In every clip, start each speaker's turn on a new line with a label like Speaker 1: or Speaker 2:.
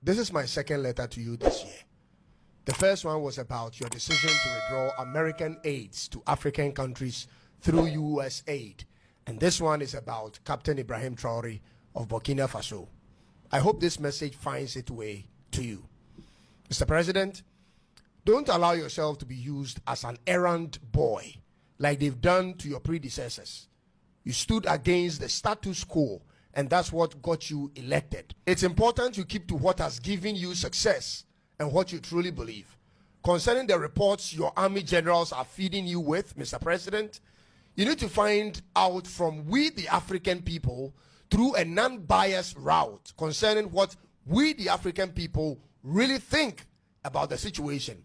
Speaker 1: This is my second letter to you this year. The first one was about your decision to withdraw American aids to African countries through U.S. aid. And this one is about Captain Ibrahim Traore of Burkina Faso. I hope this message finds its way to you. Mr. President, don't allow yourself to be used as an errand boy like they've done to your predecessors. You stood against the status quo, and that's what got you elected. It's important you keep to what has given you success and what you truly believe. Concerning the reports your army generals are feeding you with, Mr. President, you need to find out from we the African people through a non-biased route concerning what we the African people really think about the situation.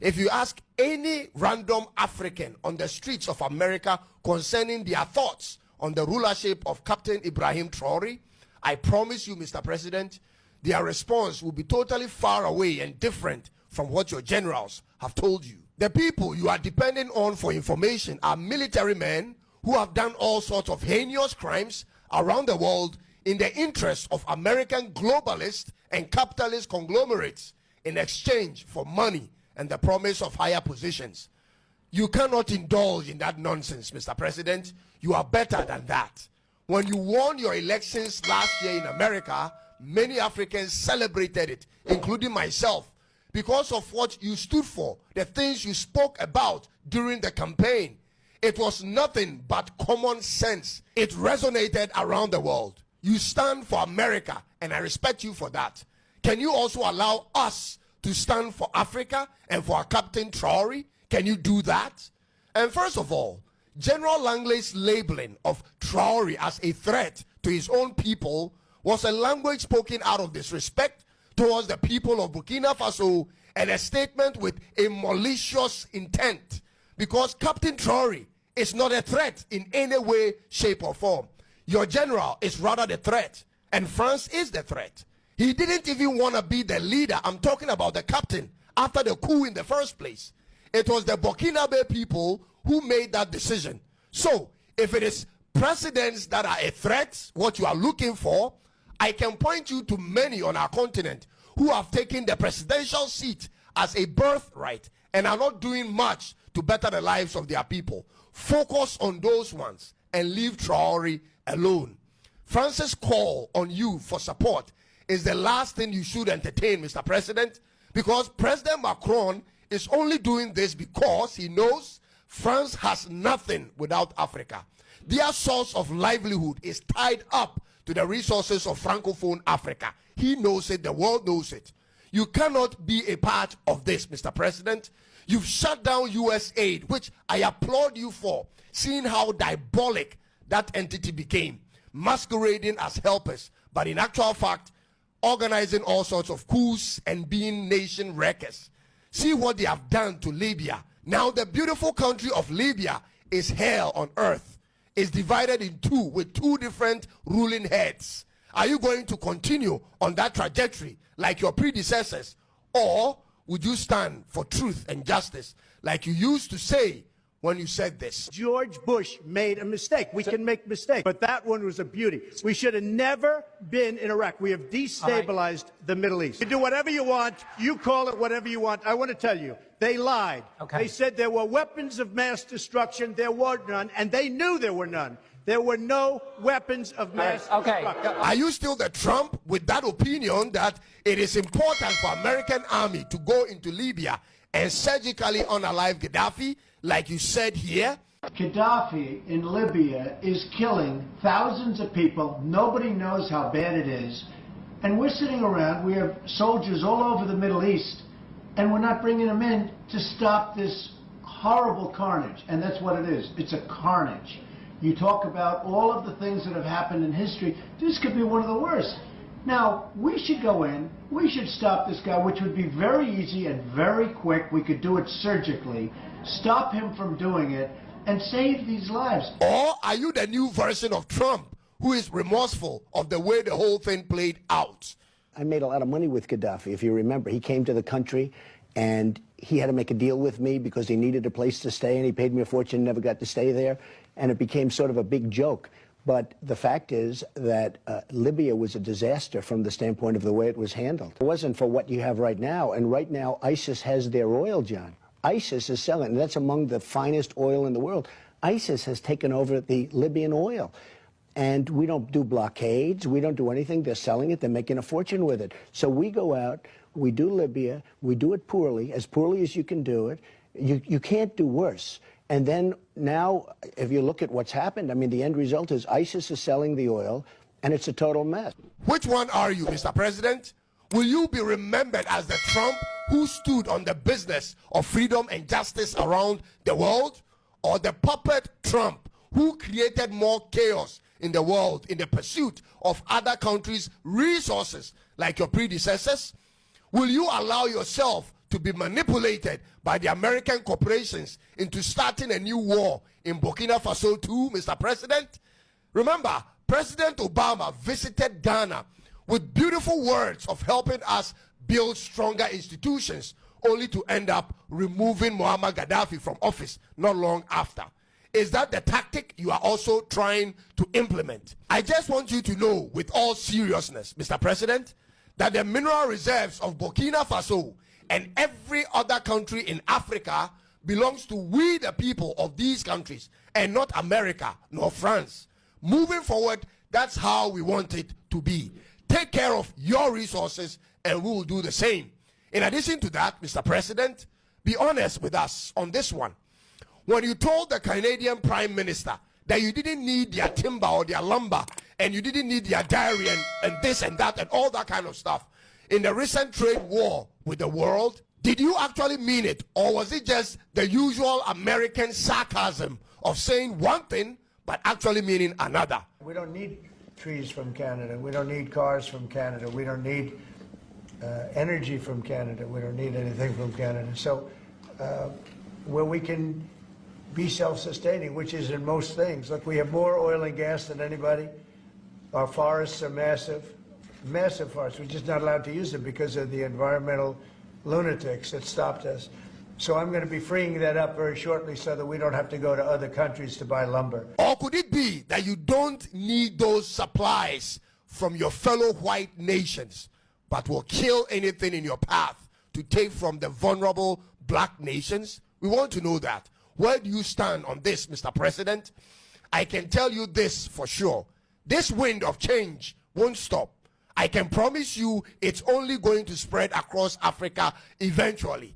Speaker 1: If you ask any random African on the streets of America concerning their thoughts on the rulership of Captain Ibrahim Traore, I promise you, Mr. President, their response will be totally far away and different from what your generals have told you. The people you are depending on for information are military men who have done all sorts of heinous crimes around the world in the interest of American globalist and capitalist conglomerates in exchange for money and the promise of higher positions. You cannot indulge in that nonsense, Mr. President. You are better than that. When you won your elections last year in America, many Africans celebrated it, including myself, because of what you stood for, the things you spoke about during the campaign. It was nothing but common sense. It resonated around the world. You stand for America, and I respect you for that. Can you also allow us to stand for Africa and for our Captain Traore? Can you do that? And first of all, General Langley's labeling of Traore as a threat to his own people was a language spoken out of disrespect towards the people of Burkina Faso and a statement with a malicious intent, because Captain Traore is not a threat in any way, shape, or form. Your general is rather the threat, and France is the threat. He didn't even want to be the leader. I'm talking about the captain after the coup in the first place. It was the Burkinabe people who made that decision. So if it is presidents that are a threat, what you are looking for, I can point you to many on our continent who have taken the presidential seat as a birthright and are not doing much to better the lives of their people. Focus on those ones and leave Traore alone. France's call on you for support is the last thing you should entertain, Mr. President, because President Macron is only doing this because he knows France has nothing without Africa. Their source of livelihood is tied up to the resources of Francophone Africa. He knows it, the world knows it. You cannot be a part of this, Mr. President. You've shut down U.S. aid, which I applaud you for, seeing how diabolic that entity became, masquerading as helpers, but in actual fact, organizing all sorts of coups and being nation wreckers. See what they have done to Libya. Now the beautiful country of Libya is hell on earth. It's divided in two with two different ruling heads. Are you going to continue on that trajectory like your predecessors, or would you stand for truth and justice like you used to say when you said this?
Speaker 2: George Bush made a mistake. We can make mistakes, but that one was a beauty. We should have never been in Iraq. We have destabilized the Middle East. You do whatever you want. You call it whatever you want. I want to tell you, they lied. Okay. They said there were weapons of mass destruction. There were none, and they knew there were none. There were no weapons of mass destruction.
Speaker 1: Are you still the Trump with that opinion that it is important for American army to go into Libya and surgically unalive Gaddafi, like you said here?
Speaker 3: Gaddafi in Libya is killing thousands of people. Nobody knows how bad it is. And we're sitting around, we have soldiers all over the Middle East, and we're not bringing them in to stop this horrible carnage. And that's what it is. It's a carnage. You talk about all of the things that have happened in history. This could be one of the worst. Now, we should go in, we should stop this guy, which would be very easy and very quick. We could do it surgically, stop him from doing it, and save these lives.
Speaker 1: Or are you the new version of Trump, who is remorseful of the way the whole thing played out?
Speaker 4: I made a lot of money with Gaddafi, if you remember. He came to the country, and he had to make a deal with me because he needed a place to stay, and he paid me a fortune, never got to stay there, and it became sort of a big joke. But the fact is that Libya was a disaster from the standpoint of the way it was handled. It wasn't for what you have right now. And right now, ISIS has their oil, John. ISIS is selling, and that's among the finest oil in the world. ISIS has taken over the Libyan oil. And we don't do blockades. We don't do anything. They're selling it. They're making a fortune with it. So we go out, we do Libya, we do it poorly as you can do it. You can't do worse. And then now, if you look at what's happened, I mean, the end result is ISIS is selling the oil, and it's a total mess.
Speaker 1: Which one are you, Mr. President? Will you be remembered as the Trump who stood on the business of freedom and justice around the world, or the puppet Trump who created more chaos in the world in the pursuit of other countries' resources like your predecessors? Will you allow yourself to be manipulated by the American corporations into starting a new war in Burkina Faso too, Mr. President? Remember, President Obama visited Ghana with beautiful words of helping us build stronger institutions, only to end up removing Muammar Gaddafi from office not long after. Is that the tactic you are also trying to implement? I just want you to know with all seriousness, Mr. President, that the mineral reserves of Burkina Faso and every other country in Africa belongs to we the people of these countries and not America nor France. Moving forward, that's how we want it to be. Take care of your resources and we will do the same. In addition to that, Mr. President, be honest with us on this one. When you told the Canadian Prime Minister that you didn't need their timber or their lumber and you didn't need their dairy and this and that and all that kind of stuff in the recent trade war with the world, did you actually mean it, or was it just the usual American sarcasm of saying one thing but actually meaning another?
Speaker 3: We don't need trees from Canada. We don't need cars from Canada. We don't need energy from Canada. We don't need anything from Canada. So where we can be self-sustaining, which is in most things. Look, we have more oil and gas than anybody. Our forests are massive, massive forests. We're just not allowed to use them because of the environmental lunatics that stopped us. So I'm going to be freeing that up very shortly so that we don't have to go to other countries to buy lumber.
Speaker 1: Or could it be that you don't need those supplies from your fellow white nations, but will kill anything in your path to take from the vulnerable black nations? We want to know that. Where do you stand on this, Mr. President? I can tell you this for sure. This wind of change won't stop. I can promise you it's only going to spread across Africa eventually.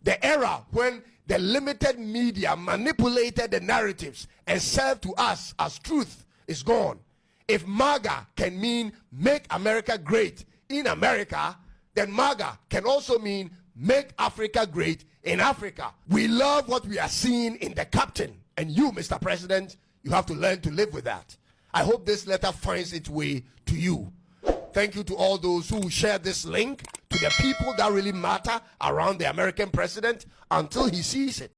Speaker 1: The era when the limited media manipulated the narratives and served to us as truth is gone. If MAGA can mean make America great in America, then MAGA can also mean make Africa great in Africa. We love what we are seeing in the captain, and you, Mr. President, you have to learn to live with that. I hope this letter finds its way to you. Thank you to all those who share this link to the people that really matter around the American president until he sees it.